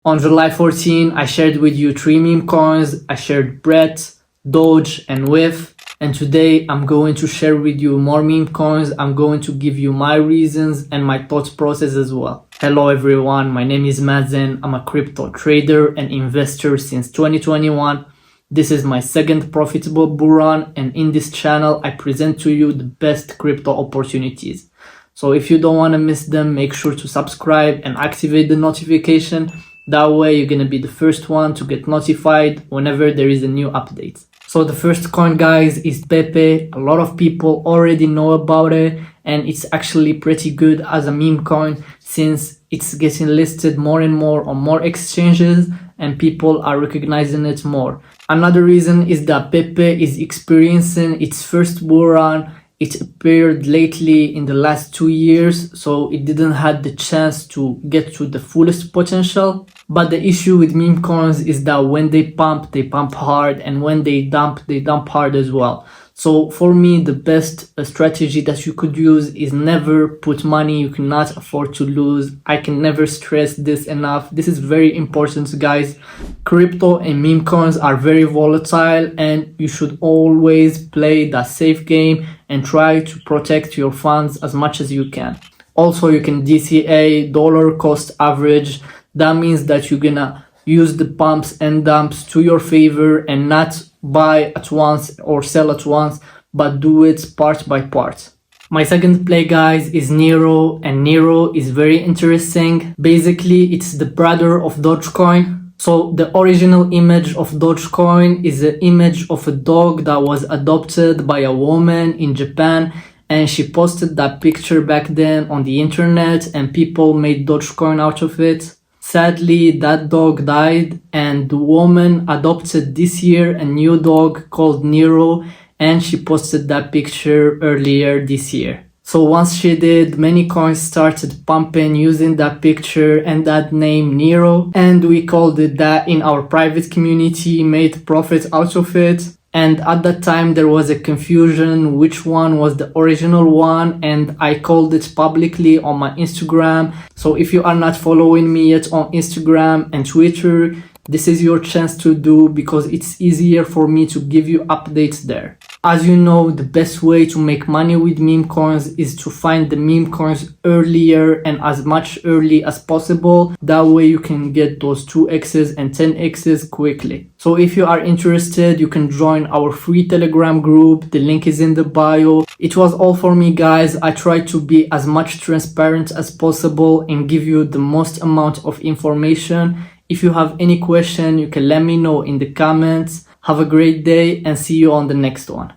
On July 14, I shared with you 3 meme coins. I shared Brett, Doge, and Whiff. And today I'm going to share with you more meme coins. I'm going to give you my reasons and my thought process as well. Hello everyone, my name is Mazine. I'm a crypto trader and investor since 2021. This is my second profitable bull run, and in this channel I present to you the best crypto opportunities. So if you don't want to miss them, make sure to subscribe and activate the notification. That way you're gonna be the first one to get notified whenever there is a new update. So the first coin, guys, is Pepe. A lot of people already know about it, and it's actually pretty good as a meme coin since it's getting listed more and more on more exchanges and people are recognizing it more. Another reason is that Pepe is experiencing its first bull run. It appeared lately in the last 2 years, so it didn't have the chance to get to the fullest potential. But the issue with meme coins is that when they pump hard, and when they dump hard as well. So for me, the best strategy that you could use is never put money you cannot afford to lose. I can never stress this enough. This is very important, guys. Crypto and meme coins are very volatile, and you should always play the safe game and try to protect your funds as much as you can. Also, you can DCA, dollar cost average. That means that you're gonna use the pumps and dumps to your favor and not buy at once or sell at once, but do it part by part. My second play, guys, is Nero, and Nero is very interesting. Basically, it's the brother of Dogecoin. So the original image of Dogecoin is an image of a dog that was adopted by a woman in Japan, and she posted that picture back then on the internet and people made Dogecoin out of it. Sadly, that dog died, and the woman adopted this year a new dog called Nero, and she posted that picture earlier this year. So once she did, many coins started pumping using that picture and that name Nero, and we called it that in our private community, made profit out of it. And at that time there was a confusion which one was the original one, and I called it publicly on my Instagram. So if you are not following me yet on Instagram and Twitter, this is your chance to do, because it's easier for me to give you updates there. As you know, the best way to make money with meme coins is to find the meme coins earlier and as much early as possible. That way you can get those 2x's and 10x's quickly. So if you are interested, you can join our free Telegram group. The link is in the bio. It was all for me, guys. I tried to be as much transparent as possible and give you the most amount of information. If you have any question, you can let me know in the comments. Have a great day and see you on the next one.